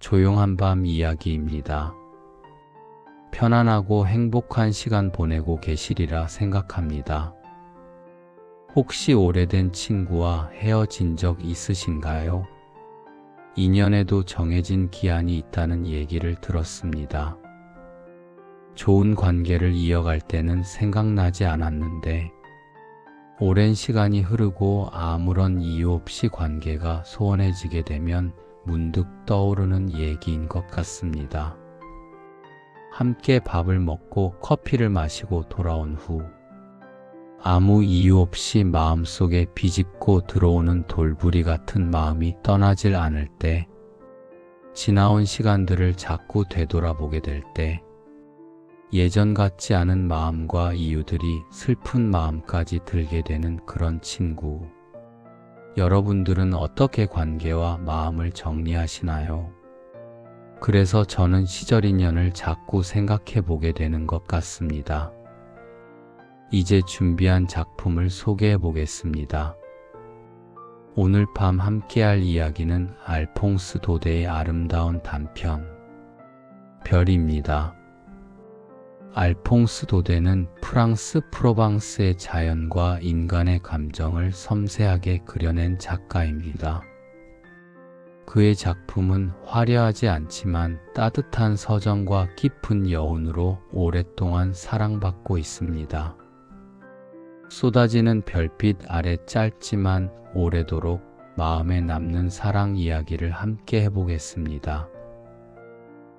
조용한 밤 이야기입니다. 편안하고 행복한 시간 보내고 계시리라 생각합니다. 혹시 오래된 친구와 헤어진 적 있으신가요? 인연에도 정해진 기한이 있다는 얘기를 들었습니다. 좋은 관계를 이어갈 때는 생각나지 않았는데 오랜 시간이 흐르고 아무런 이유 없이 관계가 소원해지게 되면 문득 떠오르는 얘기인 것 같습니다. 함께 밥을 먹고 커피를 마시고 돌아온 후 아무 이유 없이 마음속에 비집고 들어오는 돌부리 같은 마음이 떠나질 않을 때, 지나온 시간들을 자꾸 되돌아보게 될 때, 예전 같지 않은 마음과 이유들이 슬픈 마음까지 들게 되는 그런 친구. 여러분들은 어떻게 관계와 마음을 정리하시나요? 그래서 저는 시절 인연을 자꾸 생각해 보게 되는 것 같습니다. 이제 준비한 작품을 소개해 보겠습니다. 오늘 밤 함께할 이야기는 알퐁스 도데의 아름다운 단편, 별입니다. 알퐁스 도데는 프랑스 프로방스의 자연과 인간의 감정을 섬세하게 그려낸 작가입니다. 그의 작품은 화려하지 않지만 따뜻한 서정과 깊은 여운으로 오랫동안 사랑받고 있습니다. 쏟아지는 별빛 아래 짧지만 오래도록 마음에 남는 사랑 이야기를 함께 해보겠습니다.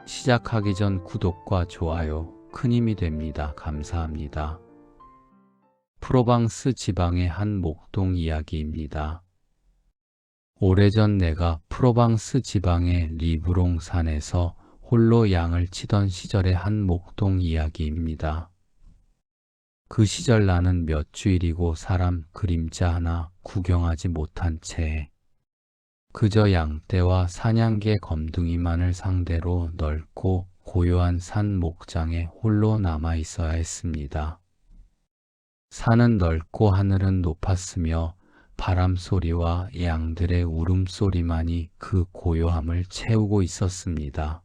시작하기 전 구독과 좋아요 큰 힘이 됩니다. 감사합니다. 프로방스 지방의 한 목동 이야기입니다. 오래전 내가 프로방스 지방의 리브롱 산에서 홀로 양을 치던 시절의 한 목동 이야기입니다. 그 시절 나는 몇 주일이고 사람 그림자 하나 구경하지 못한 채 그저 양떼와 사냥개 검둥이만을 상대로 넓고 고요한 산 목장에 홀로 남아 있어야 했습니다. 산은 넓고 하늘은 높았으며 바람 소리와 양들의 울음소리만이 그 고요함을 채우고 있었습니다.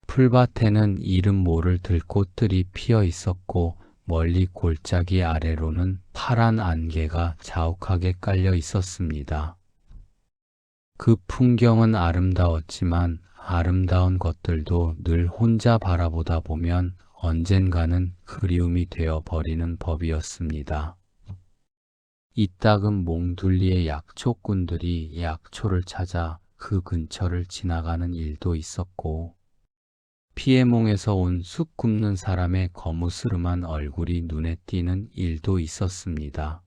풀밭에는 이름 모를 들꽃들이 피어 있었고 멀리 골짜기 아래로는 파란 안개가 자욱하게 깔려 있었습니다. 그 풍경은 아름다웠지만 아름다운 것들도 늘 혼자 바라보다 보면 언젠가는 그리움이 되어 버리는 법이었습니다. 이따금 몽둘리의 약초꾼들이 약초를 찾아 그 근처를 지나가는 일도 있었고 피에몽에서 온 쑥 굽는 사람의 거무스름한 얼굴이 눈에 띄는 일도 있었습니다.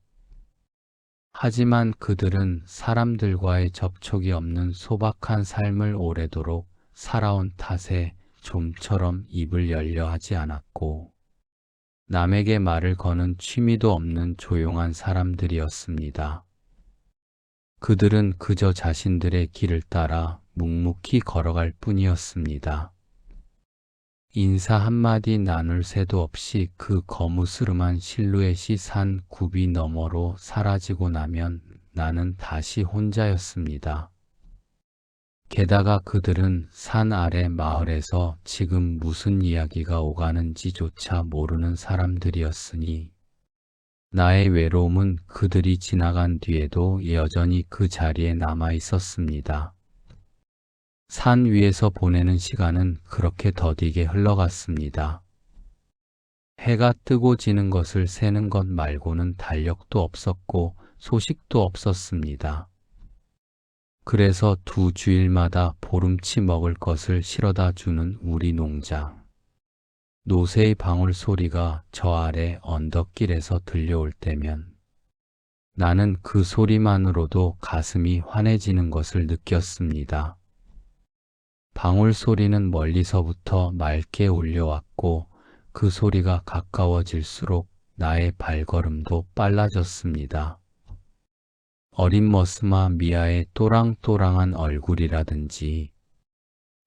하지만 그들은 사람들과의 접촉이 없는 소박한 삶을 오래도록 살아온 탓에 좀처럼 입을 열려 하지 않았고 남에게 말을 거는 취미도 없는 조용한 사람들이었습니다. 그들은 그저 자신들의 길을 따라 묵묵히 걸어갈 뿐이었습니다. 인사 한마디 나눌 새도 없이 그 거무스름한 실루엣이 산 굽이 너머로 사라지고 나면 나는 다시 혼자였습니다. 게다가 그들은 산 아래 마을에서 지금 무슨 이야기가 오가는지조차 모르는 사람들이었으니 나의 외로움은 그들이 지나간 뒤에도 여전히 그 자리에 남아 있었습니다. 산 위에서 보내는 시간은 그렇게 더디게 흘러갔습니다. 해가 뜨고 지는 것을 세는 것 말고는 달력도 없었고 소식도 없었습니다. 그래서 2주일마다 보름치 먹을 것을 실어다 주는 우리 농장. 노새의 방울 소리가 저 아래 언덕길에서 들려올 때면 나는 그 소리만으로도 가슴이 환해지는 것을 느꼈습니다. 방울 소리는 멀리서부터 맑게 울려왔고 그 소리가 가까워질수록 나의 발걸음도 빨라졌습니다. 어린 머스마 미아의 또랑또랑한 얼굴이라든지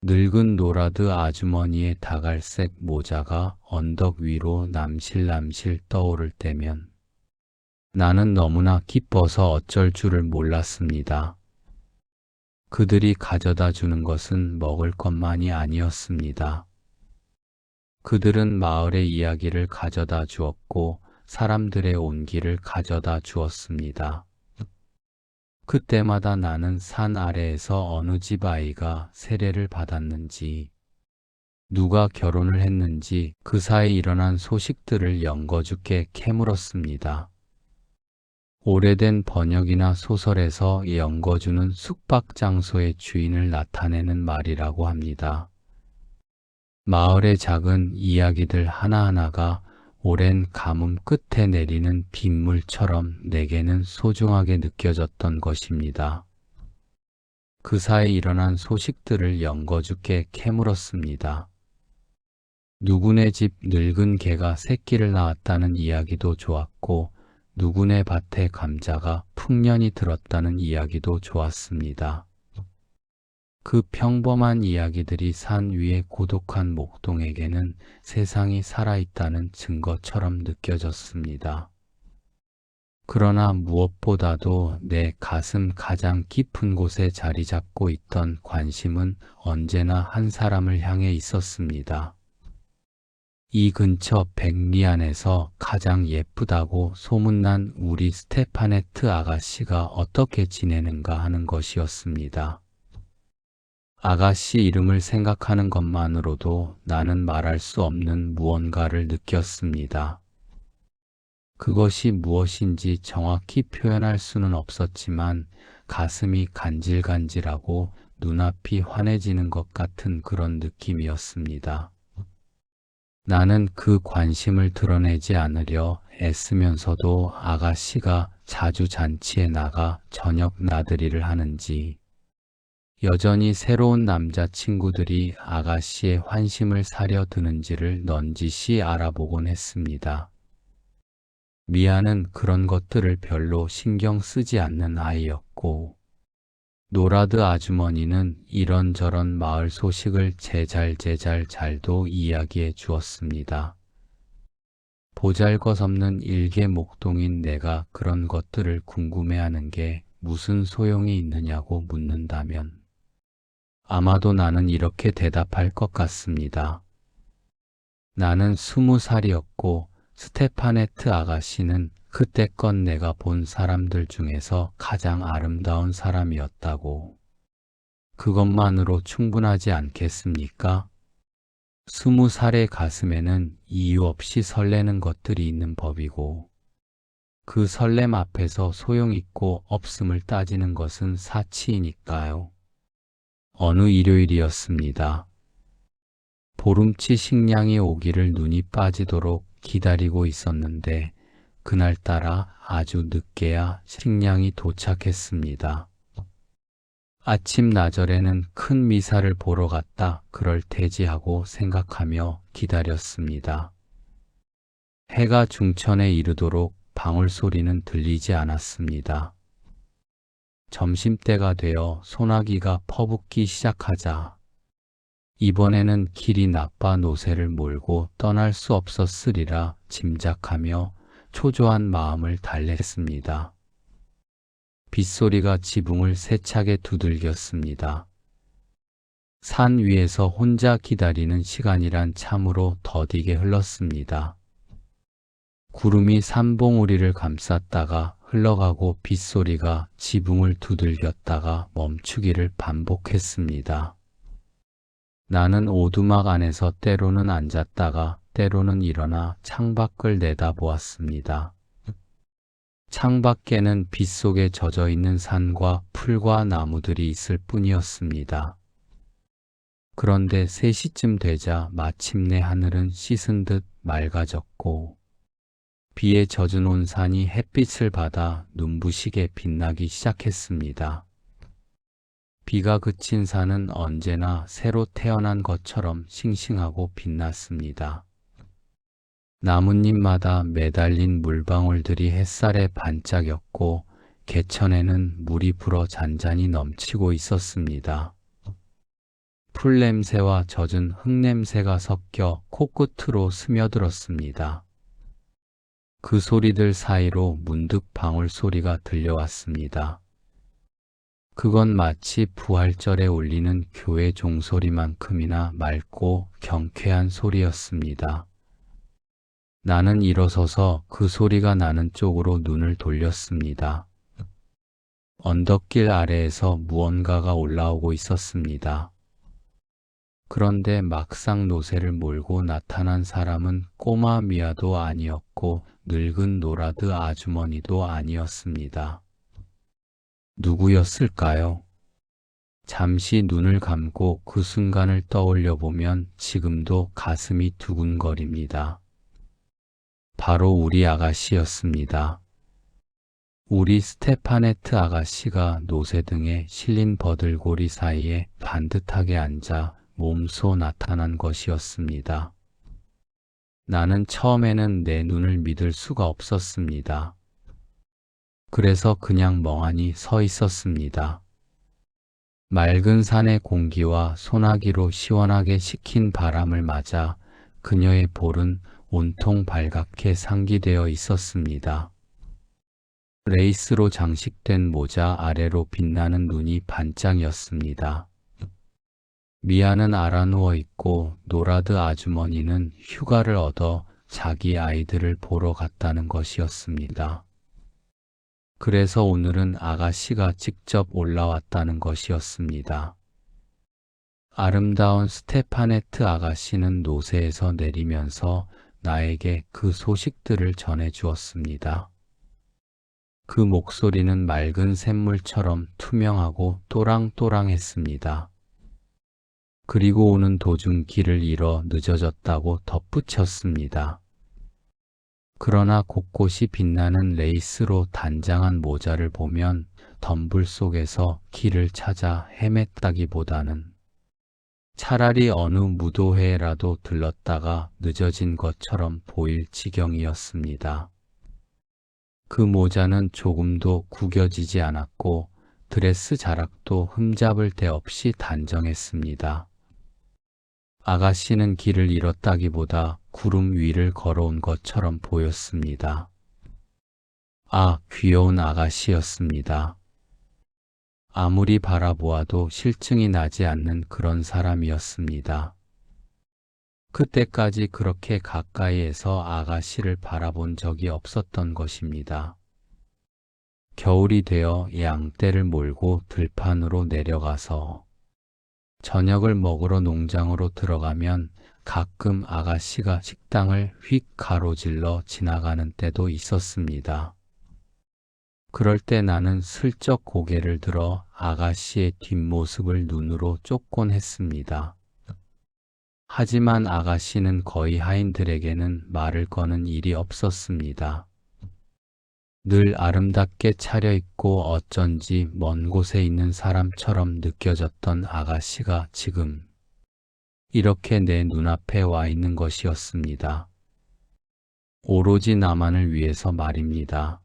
늙은 노라드 아주머니의 다갈색 모자가 언덕 위로 남실남실 떠오를 때면 나는 너무나 기뻐서 어쩔 줄을 몰랐습니다. 그들이 가져다 주는 것은 먹을 것만이 아니었습니다. 그들은 마을의 이야기를 가져다 주었고 사람들의 온기를 가져다 주었습니다. 그때마다 나는 산 아래에서 어느 집 아이가 세례를 받았는지, 누가 결혼을 했는지 그 사이 일어난 소식들을 연거죽게 캐물었습니다. 오래된 번역이나 소설에서 연거주는 숙박장소의 주인을 나타내는 말이라고 합니다. 마을의 작은 이야기들 하나하나가 오랜 가뭄 끝에 내리는 빗물처럼 내게는 소중하게 느껴졌던 것입니다. 그 사이 일어난 소식들을 연거죽게 캐물었습니다. 누구네 집 늙은 개가 새끼를 낳았다는 이야기도 좋았고, 누구네 밭에 감자가 풍년이 들었다는 이야기도 좋았습니다. 그 평범한 이야기들이 산 위의 고독한 목동에게는 세상이 살아있다는 증거처럼 느껴졌습니다. 그러나 무엇보다도 내 가슴 가장 깊은 곳에 자리 잡고 있던 관심은 언제나 한 사람을 향해 있었습니다. 이 근처 백리안에서 가장 예쁘다고 소문난 우리 스테파네트 아가씨가 어떻게 지내는가 하는 것이었습니다. 아가씨 이름을 생각하는 것만으로도 나는 말할 수 없는 무언가를 느꼈습니다. 그것이 무엇인지 정확히 표현할 수는 없었지만 가슴이 간질간질하고 눈앞이 환해지는 것 같은 그런 느낌이었습니다. 나는 그 관심을 드러내지 않으려 애쓰면서도 아가씨가 자주 잔치에 나가 저녁 나들이를 하는지, 여전히 새로운 남자친구들이 아가씨의 환심을 사려 드는지를 넌지시 알아보곤 했습니다. 미아는 그런 것들을 별로 신경 쓰지 않는 아이였고, 노라드 아주머니는 이런저런 마을 소식을 제잘제잘 잘도 이야기해 주었습니다. 보잘것없는 일개 목동인 내가 그런 것들을 궁금해하는 게 무슨 소용이 있느냐고 묻는다면 아마도 나는 이렇게 대답할 것 같습니다. 나는 20살이었고 스테파네트 아가씨는 그때껏 내가 본 사람들 중에서 가장 아름다운 사람이었다고. 그것만으로 충분하지 않겠습니까? 20살의 가슴에는 이유 없이 설레는 것들이 있는 법이고, 그 설렘 앞에서 소용있고 없음을 따지는 것은 사치이니까요. 어느 일요일이었습니다. 보름치 식량이 오기를 눈이 빠지도록 기다리고 있었는데 그날따라 아주 늦게야 식량이 도착했습니다. 아침 나절에는 큰 미사를 보러 갔다 그럴 테지 하고 생각하며 기다렸습니다. 해가 중천에 이르도록 방울소리는 들리지 않았습니다. 점심때가 되어 소나기가 퍼붓기 시작하자 이번에는 길이 나빠 노새를 몰고 떠날 수 없었으리라 짐작하며 초조한 마음을 달랬습니다. 빗소리가 지붕을 세차게 두들겼습니다. 산 위에서 혼자 기다리는 시간이란 참으로 더디게 흘렀습니다. 구름이 산봉우리를 감쌌다가 흘러가고 빗소리가 지붕을 두들겼다가 멈추기를 반복했습니다. 나는 오두막 안에서 때로는 앉았다가 때로는 일어나 창밖을 내다보았습니다. 창밖에는 빗속에 젖어있는 산과 풀과 나무들이 있을 뿐이었습니다. 그런데 3시쯤 되자 마침내 하늘은 씻은 듯 맑아졌고 비에 젖은 온 산이 햇빛을 받아 눈부시게 빛나기 시작했습니다. 비가 그친 산은 언제나 새로 태어난 것처럼 싱싱하고 빛났습니다. 나뭇잎마다 매달린 물방울들이 햇살에 반짝였고 개천에는 물이 불어 잔잔히 넘치고 있었습니다. 풀 냄새와 젖은 흙 냄새가 섞여 코끝으로 스며들었습니다. 그 소리들 사이로 문득 방울 소리가 들려왔습니다. 그건 마치 부활절에 울리는 교회 종소리만큼이나 맑고 경쾌한 소리였습니다. 나는 일어서서 그 소리가 나는 쪽으로 눈을 돌렸습니다. 언덕길 아래에서 무언가가 올라오고 있었습니다. 그런데 막상 노새를 몰고 나타난 사람은 꼬마 미아도 아니었고 늙은 노라드 아주머니도 아니었습니다. 누구였을까요? 잠시 눈을 감고 그 순간을 떠올려 보면 지금도 가슴이 두근거립니다. 바로 우리 아가씨였습니다. 우리 스테파네트 아가씨가 노새 등에 실린 버들고리 사이에 반듯하게 앉아 몸소 나타난 것이었습니다. 나는 처음에는 내 눈을 믿을 수가 없었습니다. 그래서 그냥 멍하니 서 있었습니다. 맑은 산의 공기와 소나기로 시원하게 식힌 바람을 맞아 그녀의 볼은 온통 발갛게 상기되어 있었습니다. 레이스로 장식된 모자 아래로 빛나는 눈이 반짝였습니다. 미아는 알아누워 있고 노라드 아주머니는 휴가를 얻어 자기 아이들을 보러 갔다는 것이었습니다. 그래서 오늘은 아가씨가 직접 올라왔다는 것이었습니다. 아름다운 스테파네트 아가씨는 노새에서 내리면서 나에게 그 소식들을 전해 주었습니다. 그 목소리는 맑은 샘물처럼 투명하고 또랑또랑했습니다. 그리고 오는 도중 길을 잃어 늦어졌다고 덧붙였습니다. 그러나 곳곳이 빛나는 레이스로 단장한 모자를 보면 덤불 속에서 길을 찾아 헤맸다기보다는 차라리 어느 무도회라도 들렀다가 늦어진 것처럼 보일 지경이었습니다. 그 모자는 조금도 구겨지지 않았고 드레스 자락도 흠잡을 데 없이 단정했습니다. 아가씨는 길을 잃었다기보다 구름 위를 걸어온 것처럼 보였습니다. 아, 귀여운 아가씨였습니다. 아무리 바라보아도 실증이 나지 않는 그런 사람이었습니다. 그때까지 그렇게 가까이에서 아가씨를 바라본 적이 없었던 것입니다. 겨울이 되어 양떼를 몰고 들판으로 내려가서 저녁을 먹으러 농장으로 들어가면 가끔 아가씨가 식당을 휙 가로질러 지나가는 때도 있었습니다. 그럴 때 나는 슬쩍 고개를 들어 아가씨의 뒷모습을 눈으로 쫓곤 했습니다. 하지만 아가씨는 거의 하인들에게는 말을 거는 일이 없었습니다. 늘 아름답게 차려입고 어쩐지 먼 곳에 있는 사람처럼 느껴졌던 아가씨가 지금 이렇게 내 눈앞에 와 있는 것이었습니다. 오로지 나만을 위해서 말입니다.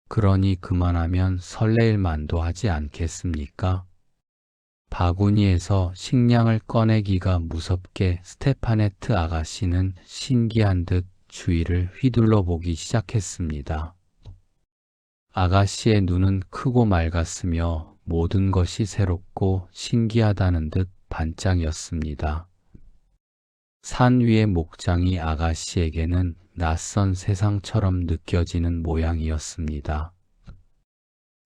그러니 그만하면 설레일 만도 하지 않겠습니까? 바구니에서 식량을 꺼내기가 무섭게 스테파네트 아가씨는 신기한 듯 주위를 휘둘러 보기 시작했습니다. 아가씨의 눈은 크고 맑았으며 모든 것이 새롭고 신기하다는 듯 반짝였습니다. 산 위의 목장이 아가씨에게는 낯선 세상처럼 느껴지는 모양이었습니다.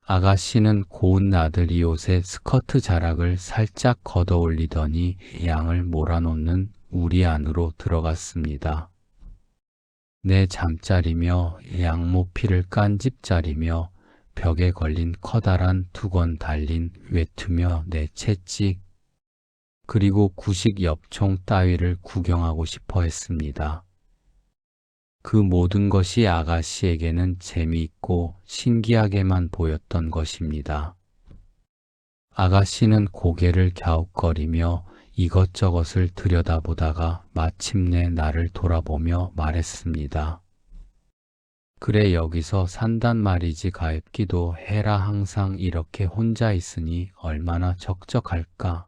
아가씨는 고운 나들이 옷의 스커트 자락을 살짝 걷어 올리더니 양을 몰아놓는 우리 안으로 들어갔습니다. 내 잠자리며 양모피를 깐 집자리며 벽에 걸린 커다란 두건 달린 외투며 내 채찍, 그리고 구식 엽총 따위를 구경하고 싶어 했습니다. 그 모든 것이 아가씨에게는 재미있고 신기하게만 보였던 것입니다. 아가씨는 고개를 갸웃거리며 이것저것을 들여다보다가 마침내 나를 돌아보며 말했습니다. 그래, 여기서 산단 말이지. 가엾기도 해라. 항상 이렇게 혼자 있으니 얼마나 적적할까.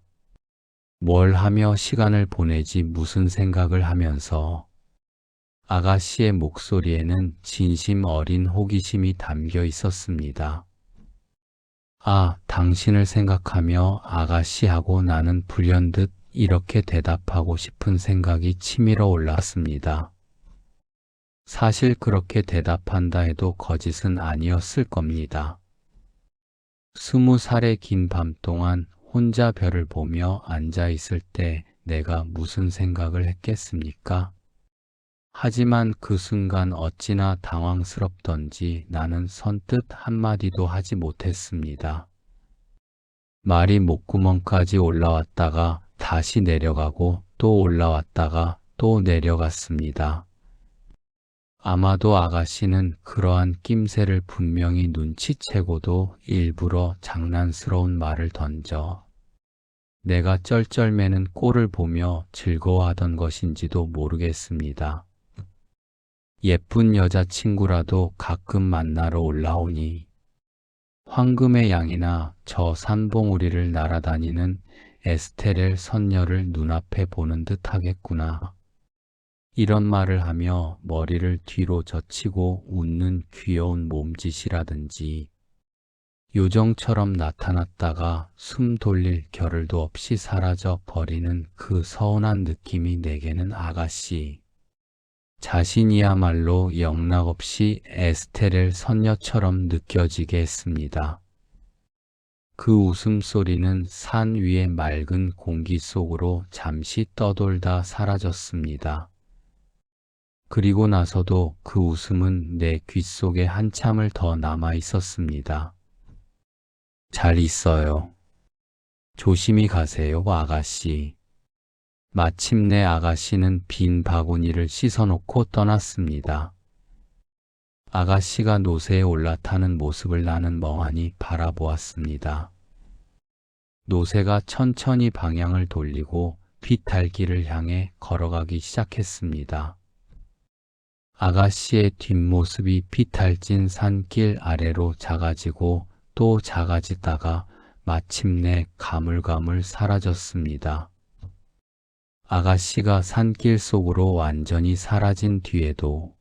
뭘 하며 시간을 보내지, 무슨 생각을 하면서. 아가씨의 목소리에는 진심 어린 호기심이 담겨 있었습니다. 아, 당신을 생각하며 아가씨하고 나는 불현듯 이렇게 대답하고 싶은 생각이 치밀어 올랐습니다. 사실 그렇게 대답한다 해도 거짓은 아니었을 겁니다. 20살의 긴 밤 동안 혼자 별을 보며 앉아 있을 때 내가 무슨 생각을 했겠습니까? 하지만 그 순간 어찌나 당황스럽던지 나는 선뜻 한마디도 하지 못했습니다. 말이 목구멍까지 올라왔다가 다시 내려가고 또 올라왔다가 또 내려갔습니다. 아마도 아가씨는 그러한 낌새를 분명히 눈치채고도 일부러 장난스러운 말을 던져 내가 쩔쩔매는 꼴을 보며 즐거워하던 것인지도 모르겠습니다. 예쁜 여자친구라도 가끔 만나러 올라오니 황금의 양이나 저 산봉우리를 날아다니는 에스테렐 선녀를 눈앞에 보는 듯 하겠구나. 이런 말을 하며 머리를 뒤로 젖히고 웃는 귀여운 몸짓이라든지 요정처럼 나타났다가 숨 돌릴 겨를도 없이 사라져 버리는 그 서운한 느낌이 내게는 아가씨 자신이야말로 영락없이 에스테렐 선녀처럼 느껴지게 했습니다. 그 웃음소리는 산 위의 맑은 공기 속으로 잠시 떠돌다 사라졌습니다. 그리고 나서도 그 웃음은 내 귓속에 한참을 더 남아 있었습니다. 잘 있어요. 조심히 가세요, 아가씨. 마침내 아가씨는 빈 바구니를 씻어놓고 떠났습니다. 아가씨가 노새에 올라타는 모습을 나는 멍하니 바라보았습니다. 노새가 천천히 방향을 돌리고 비탈길을 향해 걸어가기 시작했습니다. 아가씨의 뒷모습이 비탈진 산길 아래로 작아지고 또 작아지다가 마침내 가물가물 사라졌습니다. 아가씨가 산길 속으로 완전히 사라진 뒤에도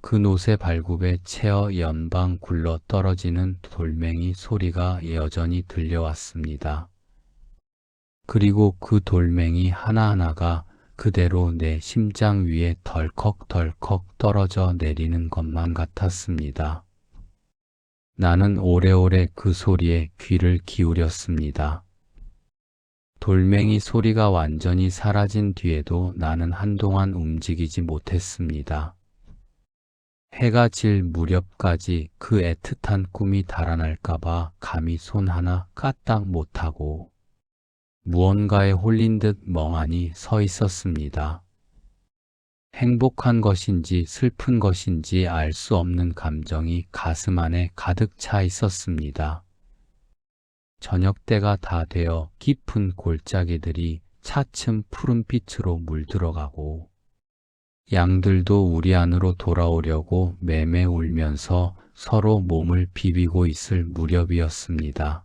그 노새 발굽에 채어 연방 굴러 떨어지는 돌멩이 소리가 여전히 들려왔습니다. 그리고 그 돌멩이 하나하나가 그대로 내 심장 위에 덜컥덜컥 떨어져 내리는 것만 같았습니다. 나는 오래오래 그 소리에 귀를 기울였습니다. 돌멩이 소리가 완전히 사라진 뒤에도 나는 한동안 움직이지 못했습니다. 해가 질 무렵까지 그 애틋한 꿈이 달아날까봐 감히 손 하나 까딱 못하고 무언가에 홀린 듯 멍하니 서 있었습니다. 행복한 것인지 슬픈 것인지 알 수 없는 감정이 가슴 안에 가득 차 있었습니다. 저녁때가 다 되어 깊은 골짜기들이 차츰 푸른빛으로 물들어가고 양들도 우리 안으로 돌아오려고 매매 울면서 서로 몸을 비비고 있을 무렵이었습니다.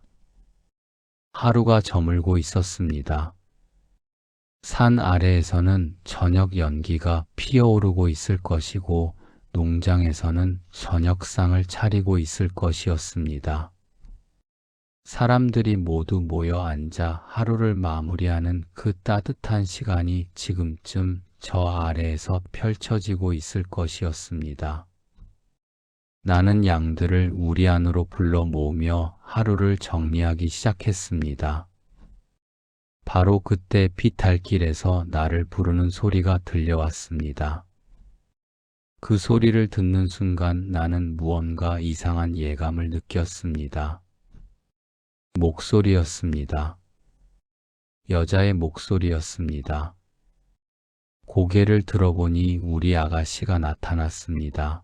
하루가 저물고 있었습니다. 산 아래에서는 저녁 연기가 피어오르고 있을 것이고 농장에서는 저녁상을 차리고 있을 것이었습니다. 사람들이 모두 모여 앉아 하루를 마무리하는 그 따뜻한 시간이 지금쯤 저 아래에서 펼쳐지고 있을 것이었습니다. 나는 양들을 우리 안으로 불러 모으며 하루를 정리하기 시작했습니다. 바로 그때 비탈길에서 나를 부르는 소리가 들려왔습니다. 그 소리를 듣는 순간 나는 무언가 이상한 예감을 느꼈습니다. 목소리였습니다. 여자의 목소리였습니다. 고개를 들어보니 우리 아가씨가 나타났습니다.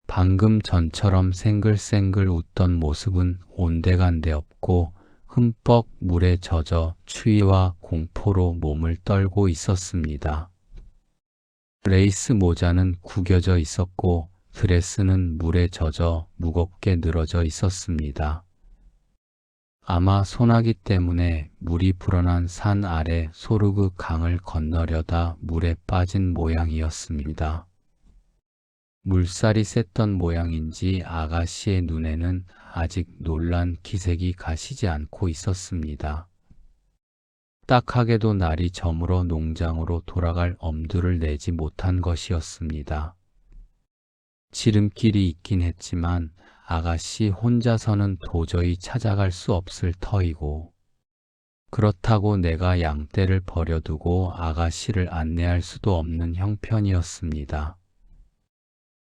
방금 전처럼 생글생글 웃던 모습은 온데간데 없고 흠뻑 물에 젖어 추위와 공포로 몸을 떨고 있었습니다. 레이스 모자는 구겨져 있었고 드레스는 물에 젖어 무겁게 늘어져 있었습니다. 아마 소나기 때문에 물이 불어난 산 아래 소르그 강을 건너려다 물에 빠진 모양이었습니다. 물살이 셌던 모양인지 아가씨의 눈에는 아직 놀란 기색이 가시지 않고 있었습니다. 딱하게도 날이 저물어 농장으로 돌아갈 엄두를 내지 못한 것이었습니다. 지름길이 있긴 했지만 아가씨 혼자서는 도저히 찾아갈 수 없을 터이고, 그렇다고 내가 양떼를 버려두고 아가씨를 안내할 수도 없는 형편이었습니다.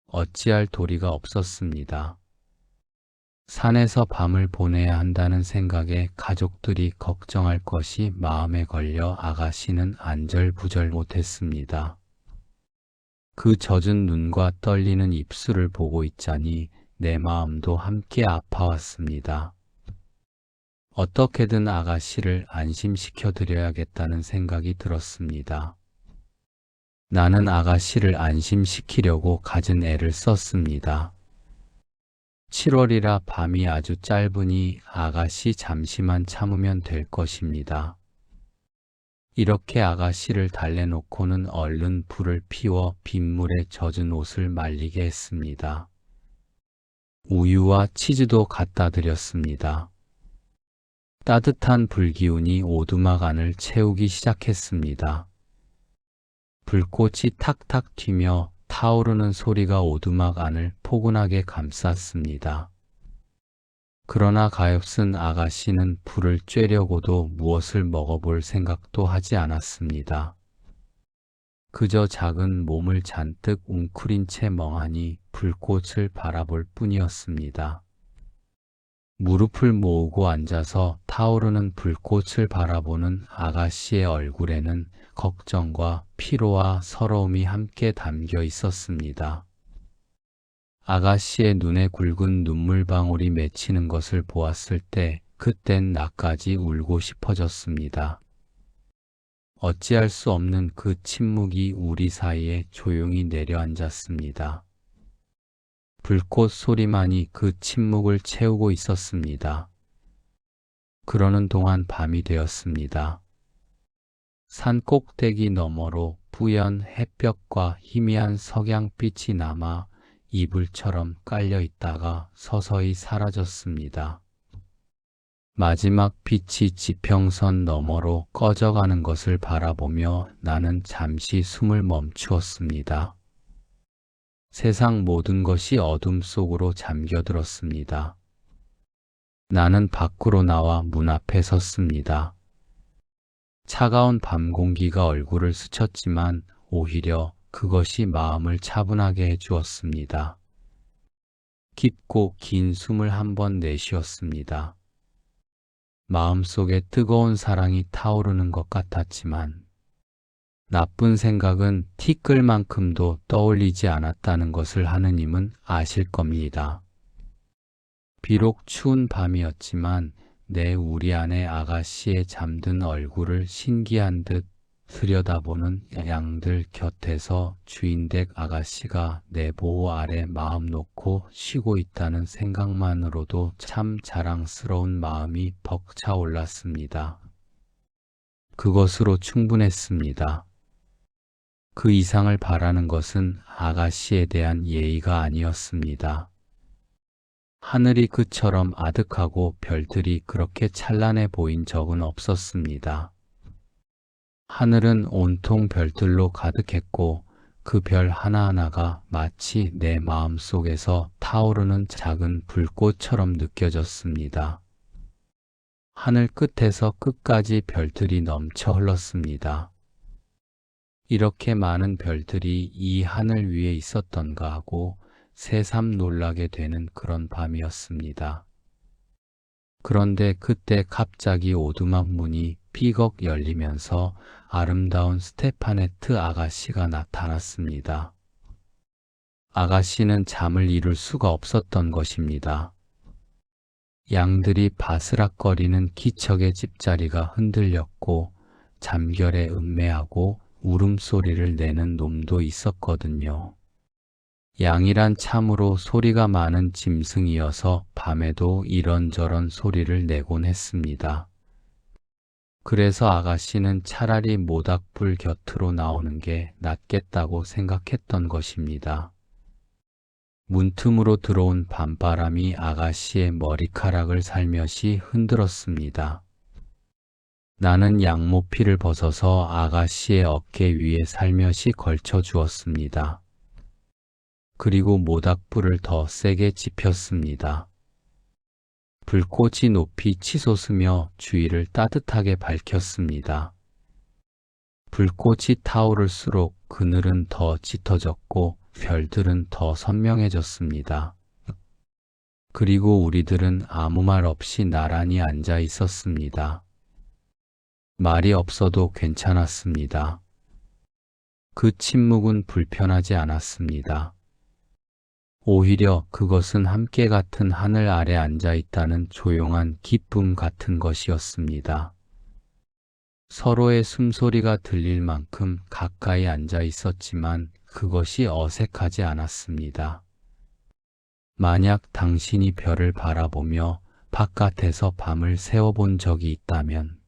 어찌할 도리가 없었습니다. 산에서 밤을 보내야 한다는 생각에 가족들이 걱정할 것이 마음에 걸려 아가씨는 안절부절 못했습니다. 그 젖은 눈과 떨리는 입술을 보고 있자니 내 마음도 함께 아파왔습니다. 어떻게든 아가씨를 안심시켜 드려야겠다는 생각이 들었습니다. 나는 아가씨를 안심시키려고 갖은 애를 썼습니다. 7월이라 밤이 아주 짧으니 아가씨 잠시만 참으면 될 것입니다. 이렇게 아가씨를 달래놓고는 얼른 불을 피워 빗물에 젖은 옷을 말리게 했습니다. 우유와 치즈도 갖다 드렸습니다. 따뜻한 불기운이 오두막 안을 채우기 시작했습니다. 불꽃이 탁탁 튀며 타오르는 소리가 오두막 안을 포근하게 감쌌습니다. 그러나 가엾은 아가씨는 불을 쬐려고도 무엇을 먹어볼 생각도 하지 않았습니다. 그저 작은 몸을 잔뜩 웅크린 채 멍하니 불꽃을 바라볼 뿐이었습니다. 무릎을 모으고 앉아서 타오르는 불꽃을 바라보는 아가씨의 얼굴에는 걱정과 피로와 서러움이 함께 담겨 있었습니다. 아가씨의 눈에 굵은 눈물방울이 맺히는 것을 보았을 때 그땐 나까지 울고 싶어졌습니다. 어찌할 수 없는 그 침묵이 우리 사이에 조용히 내려앉았습니다. 불꽃 소리만이 그 침묵을 채우고 있었습니다. 그러는 동안 밤이 되었습니다. 산 꼭대기 너머로 뿌연 햇볕과 희미한 석양빛이 남아 이불처럼 깔려 있다가 서서히 사라졌습니다. 마지막 빛이 지평선 너머로 꺼져가는 것을 바라보며 나는 잠시 숨을 멈추었습니다. 세상 모든 것이 어둠 속으로 잠겨들었습니다. 나는 밖으로 나와 문 앞에 섰습니다. 차가운 밤 공기가 얼굴을 스쳤지만 오히려 그것이 마음을 차분하게 해주었습니다. 깊고 긴 숨을 한번 내쉬었습니다. 마음속에 뜨거운 사랑이 타오르는 것 같았지만 나쁜 생각은 티끌만큼도 떠올리지 않았다는 것을 하느님은 아실 겁니다. 비록 추운 밤이었지만 내 우리 아내 아가씨의 잠든 얼굴을 신기한 듯 들여다보는 양들 곁에서 주인댁 아가씨가 내 보호 아래 마음 놓고 쉬고 있다는 생각만으로도 참 자랑스러운 마음이 벅차올랐습니다. 그것으로 충분했습니다. 그 이상을 바라는 것은 아가씨에 대한 예의가 아니었습니다. 하늘이 그처럼 아득하고 별들이 그렇게 찬란해 보인 적은 없었습니다. 하늘은 온통 별들로 가득했고 그 별 하나하나가 마치 내 마음속에서 타오르는 작은 불꽃처럼 느껴졌습니다. 하늘 끝에서 끝까지 별들이 넘쳐 흘렀습니다. 이렇게 많은 별들이 이 하늘 위에 있었던가 하고 새삼 놀라게 되는 그런 밤이었습니다. 그런데 그때 갑자기 오두막 문이 삐걱 열리면서 아름다운 스테파네트 아가씨가 나타났습니다. 아가씨는 잠을 이룰 수가 없었던 것입니다. 양들이 바스락거리는 기척의 집자리가 흔들렸고 잠결에 음매하고 울음소리를 내는 놈도 있었거든요. 양이란 참으로 소리가 많은 짐승이어서 밤에도 이런저런 소리를 내곤 했습니다. 그래서 아가씨는 차라리 모닥불 곁으로 나오는 게 낫겠다고 생각했던 것입니다. 문틈으로 들어온 밤바람이 아가씨의 머리카락을 살며시 흔들었습니다. 나는 양모피를 벗어서 아가씨의 어깨 위에 살며시 걸쳐 주었습니다. 그리고 모닥불을 더 세게 지폈습니다. 불꽃이 높이 치솟으며 주위를 따뜻하게 밝혔습니다. 불꽃이 타오를수록 그늘은 더 짙어졌고 별들은 더 선명해졌습니다. 그리고 우리들은 아무 말 없이 나란히 앉아 있었습니다. 말이 없어도 괜찮았습니다. 그 침묵은 불편하지 않았습니다. 오히려 그것은 함께 같은 하늘 아래 앉아 있다는 조용한 기쁨 같은 것이었습니다. 서로의 숨소리가 들릴 만큼 가까이 앉아 있었지만 그것이 어색하지 않았습니다. 만약 당신이 별을 바라보며 바깥에서 밤을 새워본 적이 있다면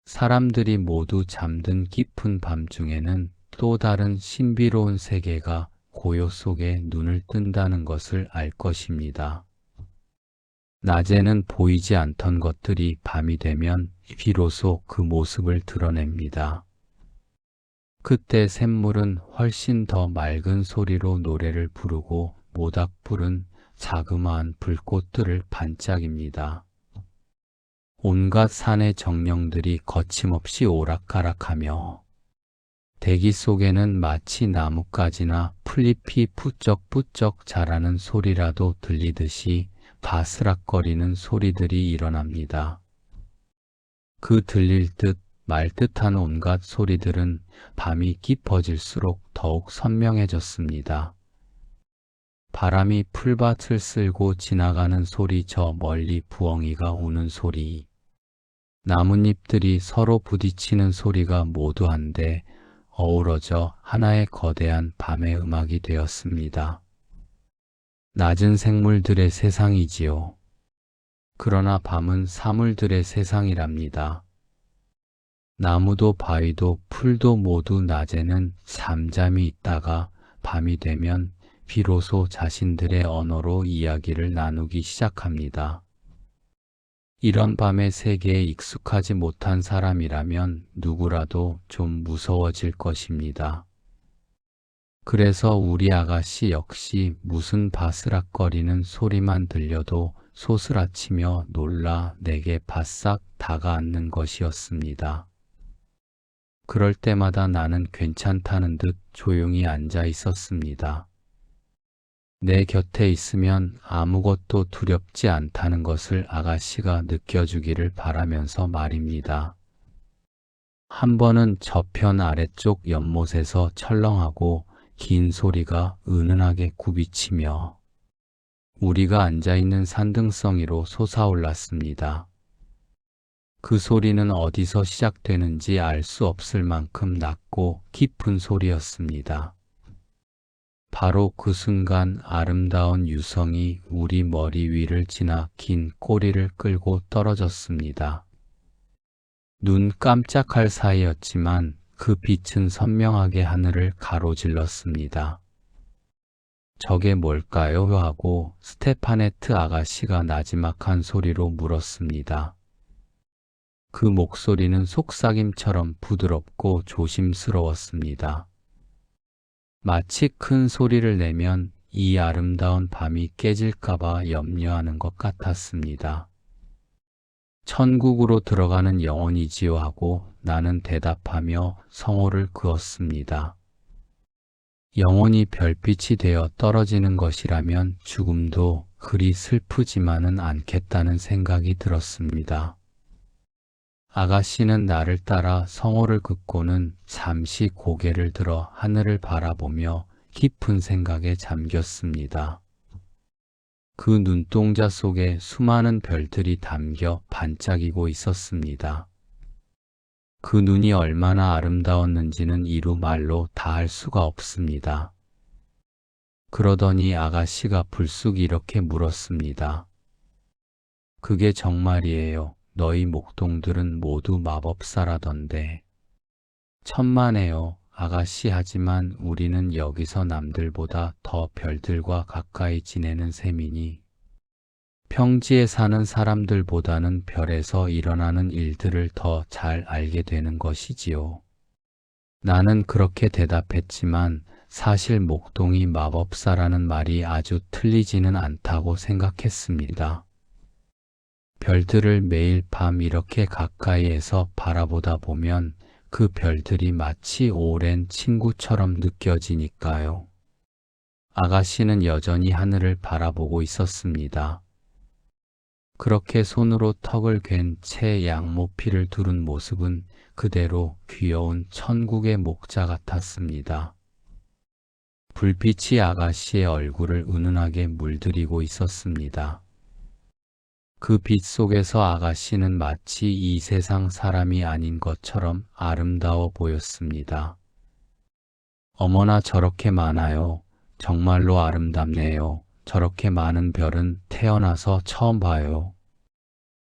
사람들이 모두 잠든 깊은 밤중에는 또 다른 신비로운 세계가 고요 속에 눈을 뜬다는 것을 알 것입니다. 낮에는 보이지 않던 것들이 밤이 되면 비로소 그 모습을 드러냅니다. 그때 샘물은 훨씬 더 맑은 소리로 노래를 부르고 모닥불은 자그마한 불꽃들을 반짝입니다. 온갖 산의 정령들이 거침없이 오락가락하며 대기 속에는 마치 나뭇가지나 풀잎이 푸쩍푸쩍 자라는 소리라도 들리듯이 바스락거리는 소리들이 일어납니다. 그 들릴 듯 말 듯한 온갖 소리들은 밤이 깊어질수록 더욱 선명해졌습니다. 바람이 풀밭을 쓸고 지나가는 소리, 저 멀리 부엉이가 우는 소리, 나뭇잎들이 서로 부딪히는 소리가 모두 한데 어우러져 하나의 거대한 밤의 음악이 되었습니다. 낮은 생물들의 세상이지요. 그러나 밤은 사물들의 세상이랍니다. 나무도 바위도 풀도 모두 낮에는 잠잠히 있다가 밤이 되면 비로소 자신들의 언어로 이야기를 나누기 시작합니다. 이런 밤의 세계에 익숙하지 못한 사람이라면 누구라도 좀 무서워질 것입니다. 그래서 우리 아가씨 역시 무슨 바스락거리는 소리만 들려도 소스라치며 놀라 내게 바싹 다가앉는 것이었습니다. 그럴 때마다 나는 괜찮다는 듯 조용히 앉아 있었습니다. 내 곁에 있으면 아무것도 두렵지 않다는 것을 아가씨가 느껴주기를 바라면서 말입니다. 한 번은 저편 아래쪽 연못에서 철렁하고 긴 소리가 은은하게 굽이치며 우리가 앉아있는 산등성이로 솟아올랐습니다. 그 소리는 어디서 시작되는지 알 수 없을 만큼 낮고 깊은 소리였습니다. 바로 그 순간 아름다운 유성이 우리 머리 위를 지나 긴 꼬리를 끌고 떨어졌습니다. 눈 깜짝할 사이였지만 그 빛은 선명하게 하늘을 가로질렀습니다. 저게 뭘까요? 하고 스테파네트 아가씨가 나지막한 소리로 물었습니다. 그 목소리는 속삭임처럼 부드럽고 조심스러웠습니다. 마치 큰 소리를 내면 이 아름다운 밤이 깨질까봐 염려하는 것 같았습니다. 천국으로 들어가는 영혼이지요 하고 나는 대답하며 성호를 그었습니다. 영혼이 별빛이 되어 떨어지는 것이라면 죽음도 그리 슬프지만은 않겠다는 생각이 들었습니다. 아가씨는 나를 따라 성호를 긋고는 잠시 고개를 들어 하늘을 바라보며 깊은 생각에 잠겼습니다. 그 눈동자 속에 수많은 별들이 담겨 반짝이고 있었습니다. 그 눈이 얼마나 아름다웠는지는 이루 말로 다 할 수가 없습니다. 그러더니 아가씨가 불쑥 이렇게 물었습니다. 그게 정말이에요. 너희 목동들은 모두 마법사라던데. 천만에요. 아가씨, 하지만 우리는 여기서 남들보다 더 별들과 가까이 지내는 셈이니 평지에 사는 사람들보다는 별에서 일어나는 일들을 더 잘 알게 되는 것이지요. 나는 그렇게 대답했지만 사실 목동이 마법사라는 말이 아주 틀리지는 않다고 생각했습니다. 별들을 매일 밤 이렇게 가까이에서 바라보다 보면 그 별들이 마치 오랜 친구처럼 느껴지니까요. 아가씨는 여전히 하늘을 바라보고 있었습니다. 그렇게 손으로 턱을 괜 채 양모피를 두른 모습은 그대로 귀여운 천국의 목자 같았습니다. 불빛이 아가씨의 얼굴을 은은하게 물들이고 있었습니다. 그 빛 속에서 아가씨는 마치 이 세상 사람이 아닌 것처럼 아름다워 보였습니다. 어머나, 저렇게 많아요. 정말로 아름답네요. 저렇게 많은 별은 태어나서 처음 봐요.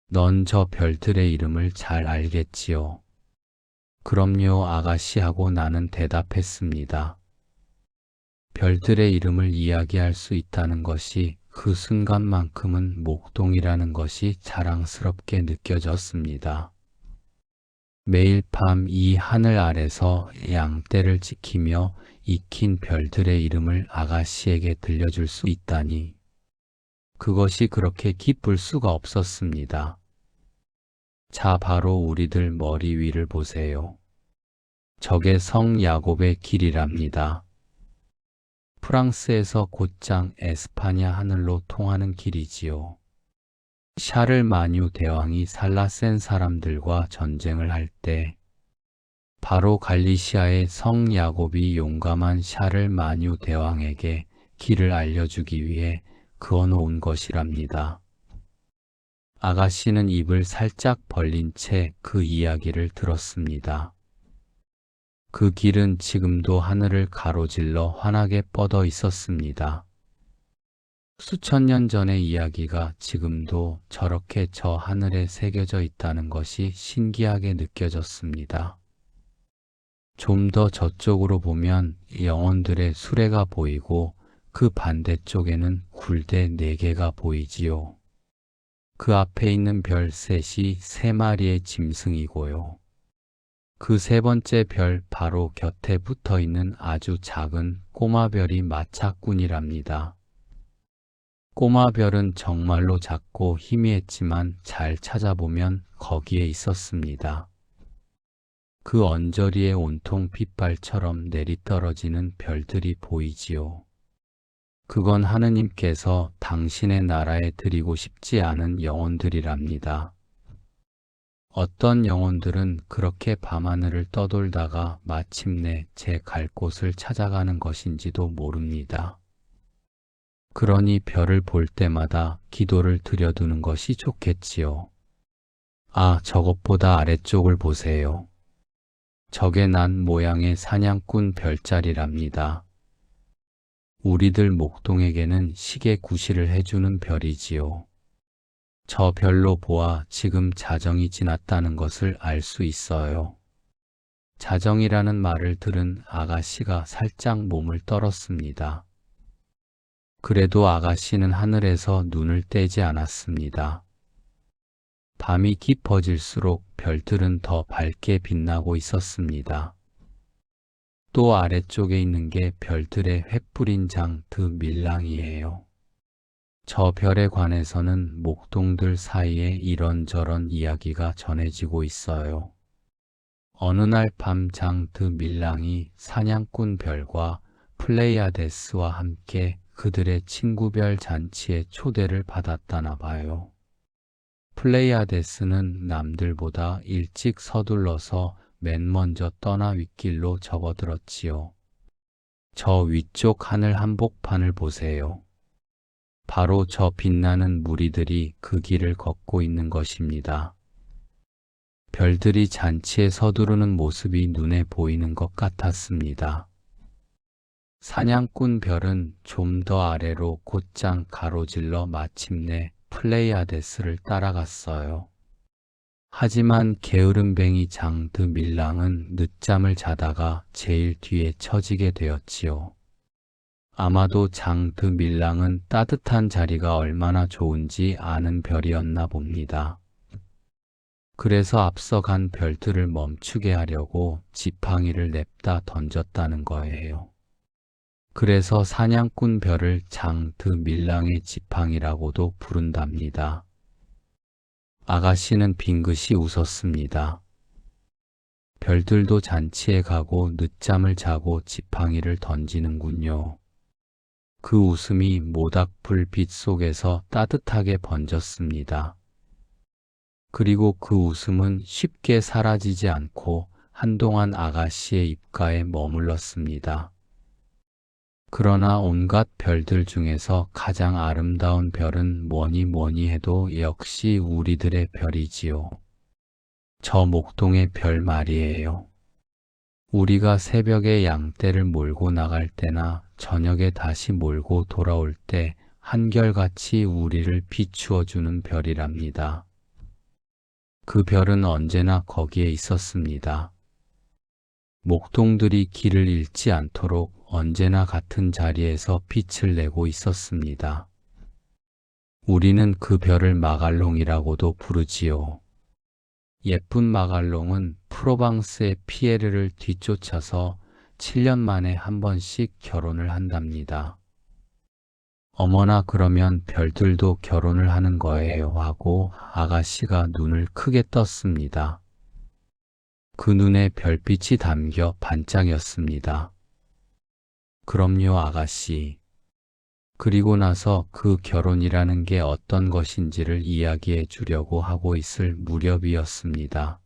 넌 저 별들의 이름을 잘 알겠지요? 그럼요, 아가씨, 하고 나는 대답했습니다. 별들의 이름을 이야기할 수 있다는 것이 그 순간만큼은 목동이라는 것이 자랑스럽게 느껴졌습니다. 매일 밤 이 하늘 아래서 양떼를 지키며 익힌 별들의 이름을 아가씨에게 들려줄 수 있다니, 그것이 그렇게 기쁠 수가 없었습니다. 자, 바로 우리들 머리 위를 보세요. 저게 성 야곱의 길이랍니다. 프랑스에서 곧장 에스파냐 하늘로 통하는 길이지요. 샤를마뉴 대왕이 살라센 사람들과 전쟁을 할 때 바로 갈리시아의 성 야곱이 용감한 샤를마뉴 대왕에게 길을 알려주기 위해 그어놓은 것이랍니다. 아가씨는 입을 살짝 벌린 채 그 이야기를 들었습니다. 그 길은 지금도 하늘을 가로질러 환하게 뻗어 있었습니다. 수천 년 전의 이야기가 지금도 저렇게 저 하늘에 새겨져 있다는 것이 신기하게 느껴졌습니다. 좀 더 저쪽으로 보면 영혼들의 수레가 보이고 그 반대쪽에는 굴대 4개가 보이지요. 그 앞에 있는 별 셋이 3마리의 짐승이고요. 그 3번째 별 바로 곁에 붙어 있는 아주 작은 꼬마별이 마차꾼이랍니다. 꼬마별은 정말로 작고 희미했지만 잘 찾아보면 거기에 있었습니다. 그 언저리에 온통 빗발처럼 내리떨어지는 별들이 보이지요. 그건 하느님께서 당신의 나라에 드리고 싶지 않은 영혼들이랍니다. 어떤 영혼들은 그렇게 밤하늘을 떠돌다가 마침내 제 갈 곳을 찾아가는 것인지도 모릅니다. 그러니 별을 볼 때마다 기도를 드려두는 것이 좋겠지요. 아, 저것보다 아래쪽을 보세요. 저게 난 모양의 사냥꾼 별자리랍니다. 우리들 목동에게는 시계 구실을 해주는 별이지요. 저 별로 보아 지금 자정이 지났다는 것을 알 수 있어요. 자정이라는 말을 들은 아가씨가 살짝 몸을 떨었습니다. 그래도 아가씨는 하늘에서 눈을 떼지 않았습니다. 밤이 깊어질수록 별들은 더 밝게 빛나고 있었습니다. 또 아래쪽에 있는 게 별들의 횃불인 장 드 밀랑이에요. 저 별에 관해서는 목동들 사이에 이런저런 이야기가 전해지고 있어요. 어느 날 밤 장 드 밀랑이 사냥꾼 별과 플레이아데스와 함께 그들의 친구별 잔치에 초대를 받았다나 봐요. 플레이아데스는 남들보다 일찍 서둘러서 맨 먼저 떠나 윗길로 접어들었지요. 저 위쪽 하늘 한복판을 보세요. 바로 저 빛나는 무리들이 그 길을 걷고 있는 것입니다. 별들이 잔치에 서두르는 모습이 눈에 보이는 것 같았습니다. 사냥꾼 별은 좀 더 아래로 곧장 가로질러 마침내 플레이아데스를 따라갔어요. 하지만 게으름뱅이 장드 밀랑은 늦잠을 자다가 제일 뒤에 처지게 되었지요. 아마도 장드 밀랑은 따뜻한 자리가 얼마나 좋은지 아는 별이었나 봅니다. 그래서 앞서간 별들을 멈추게 하려고 지팡이를 냅다 던졌다는 거예요. 그래서 사냥꾼 별을 장드 밀랑의 지팡이라고도 부른답니다. 아가씨는 빙긋이 웃었습니다. 별들도 잔치에 가고 늦잠을 자고 지팡이를 던지는군요. 그 웃음이 모닥불 빛 속에서 따뜻하게 번졌습니다. 그리고 그 웃음은 쉽게 사라지지 않고 한동안 아가씨의 입가에 머물렀습니다. 그러나 온갖 별들 중에서 가장 아름다운 별은 뭐니 해도 역시 우리들의 별이지요. 저 목동의 별 말이에요. 우리가 새벽에 양떼를 몰고 나갈 때나 저녁에 다시 몰고 돌아올 때 한결같이 우리를 비추어주는 별이랍니다. 그 별은 언제나 거기에 있었습니다. 목동들이 길을 잃지 않도록 언제나 같은 자리에서 빛을 내고 있었습니다. 우리는 그 별을 마갈롱이라고도 부르지요. 예쁜 마갈롱은 프로방스의 피에르를 뒤쫓아서 7년 만에 한 번씩 결혼을 한답니다. 어머나 그러면 별들도 결혼을 하는 거예요 하고 아가씨가 눈을 크게 떴습니다. 그 눈에 별빛이 담겨 반짝였습니다. 그럼요, 아가씨. 그리고 나서 그 결혼이라는 게 어떤 것인지를 이야기해 주려고 하고 있을 무렵이었습니다.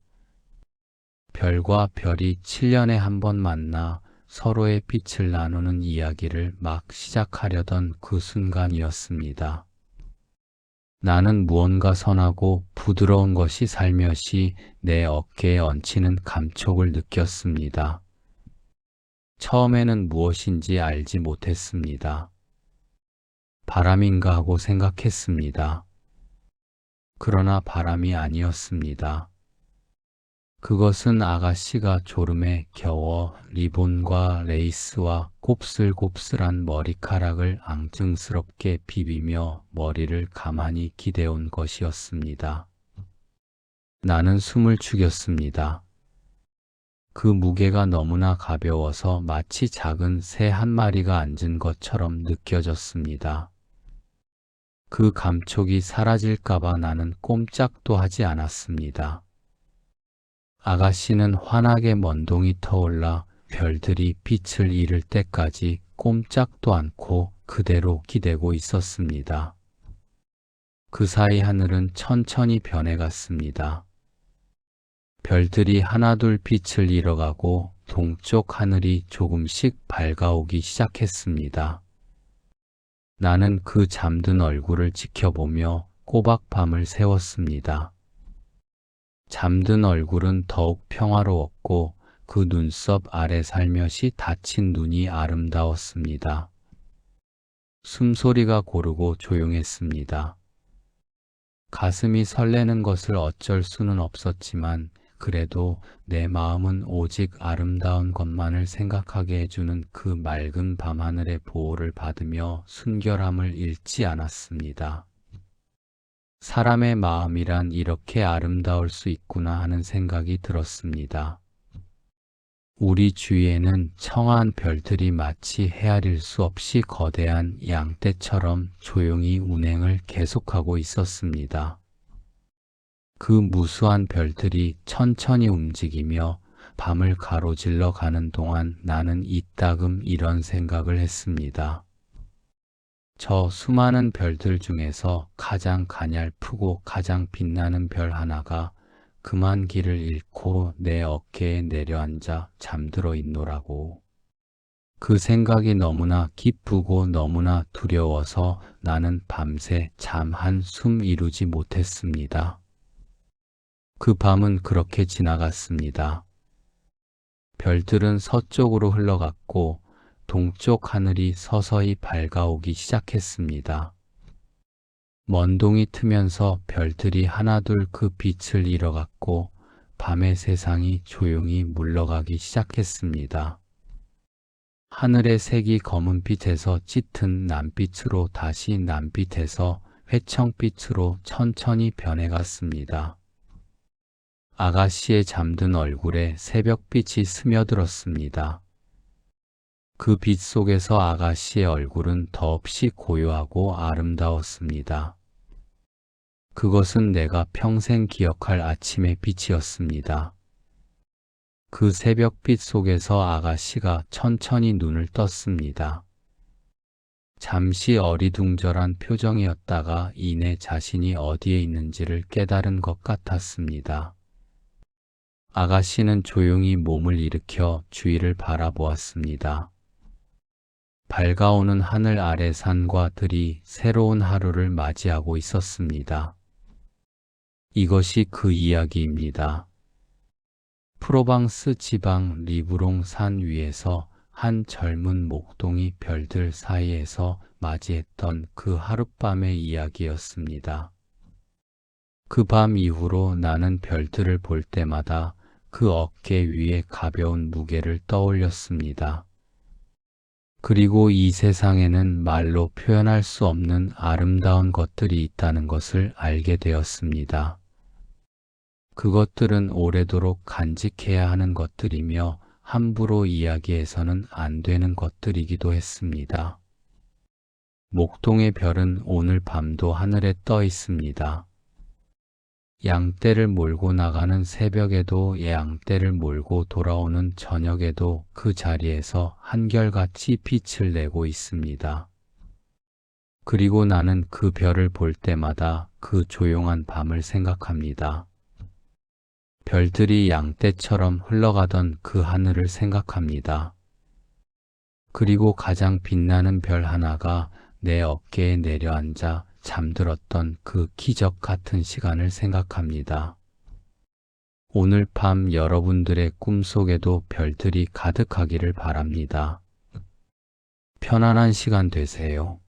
별과 별이 7년에 한 번 만나 서로의 빛을 나누는 이야기를 막 시작하려던 그 순간이었습니다. 나는 무언가 선하고 부드러운 것이 살며시 내 어깨에 얹히는 감촉을 느꼈습니다. 처음에는 무엇인지 알지 못했습니다. 바람인가 하고 생각했습니다. 그러나 바람이 아니었습니다. 그것은 아가씨가 졸음에 겨워 리본과 레이스와 곱슬곱슬한 머리카락을 앙증스럽게 비비며 머리를 가만히 기대온 것이었습니다. 나는 숨을 죽였습니다. 그 무게가 너무나 가벼워서 마치 작은 새 한 마리가 앉은 것처럼 느껴졌습니다. 그 감촉이 사라질까봐 나는 꼼짝도 하지 않았습니다. 아가씨는 환하게 먼동이 터올라 별들이 빛을 잃을 때까지 꼼짝도 않고 그대로 기대고 있었습니다. 그 사이 하늘은 천천히 변해갔습니다. 별들이 하나둘 빛을 잃어가고 동쪽 하늘이 조금씩 밝아오기 시작했습니다. 나는 그 잠든 얼굴을 지켜보며 꼬박 밤을 새웠습니다. 잠든 얼굴은 더욱 평화로웠고 그 눈썹 아래 살며시 닫힌 눈이 아름다웠습니다. 숨소리가 고르고 조용했습니다. 가슴이 설레는 것을 어쩔 수는 없었지만 그래도 내 마음은 오직 아름다운 것만을 생각하게 해주는 그 맑은 밤하늘의 보호를 받으며 순결함을 잃지 않았습니다. 사람의 마음이란 이렇게 아름다울 수 있구나 하는 생각이 들었습니다. 우리 주위에는 청아한 별들이 마치 헤아릴 수 없이 거대한 양떼처럼 조용히 운행을 계속하고 있었습니다. 그 무수한 별들이 천천히 움직이며 밤을 가로질러 가는 동안 나는 이따금 이런 생각을 했습니다. 저 수많은 별들 중에서 가장 가냘프고 가장 빛나는 별 하나가 그만 길을 잃고 내 어깨에 내려앉아 잠들어 있노라고. 그 생각이 너무나 기쁘고 너무나 두려워서 나는 밤새 잠 한숨 이루지 못했습니다. 그 밤은 그렇게 지나갔습니다. 별들은 서쪽으로 흘러갔고 동쪽 하늘이 서서히 밝아오기 시작했습니다. 먼동이 트면서 별들이 하나둘 그 빛을 잃어갔고 밤의 세상이 조용히 물러가기 시작했습니다. 하늘의 색이 검은빛에서 짙은 남빛으로 다시 남빛에서 회청빛으로 천천히 변해갔습니다. 아가씨의 잠든 얼굴에 새벽빛이 스며들었습니다. 그 빛 속에서 아가씨의 얼굴은 더없이 고요하고 아름다웠습니다. 그것은 내가 평생 기억할 아침의 빛이었습니다. 그 새벽빛 속에서 아가씨가 천천히 눈을 떴습니다. 잠시 어리둥절한 표정이었다가 이내 자신이 어디에 있는지를 깨달은 것 같았습니다. 아가씨는 조용히 몸을 일으켜 주위를 바라보았습니다. 밝아오는 하늘 아래 산과 들이 새로운 하루를 맞이하고 있었습니다. 이것이 그 이야기입니다. 프로방스 지방 리브롱 산 위에서 한 젊은 목동이 별들 사이에서 맞이했던 그 하룻밤의 이야기였습니다. 그 밤 이후로 나는 별들을 볼 때마다 그 어깨 위에 가벼운 무게를 떠올렸습니다. 그리고 이 세상에는 말로 표현할 수 없는 아름다운 것들이 있다는 것을 알게 되었습니다. 그것들은 오래도록 간직해야 하는 것들이며 함부로 이야기해서는 안 되는 것들이기도 했습니다. 목동의 별은 오늘 밤도 하늘에 떠 있습니다. 양떼를 몰고 나가는 새벽에도 양떼를 몰고 돌아오는 저녁에도 그 자리에서 한결같이 빛을 내고 있습니다. 그리고 나는 그 별을 볼 때마다 그 조용한 밤을 생각합니다. 별들이 양떼처럼 흘러가던 그 하늘을 생각합니다. 그리고 가장 빛나는 별 하나가 내 어깨에 내려앉아 잠들었던 그 기적 같은 시간을 생각합니다. 오늘 밤 여러분들의 꿈속에도 별들이 가득하기를 바랍니다. 편안한 시간 되세요.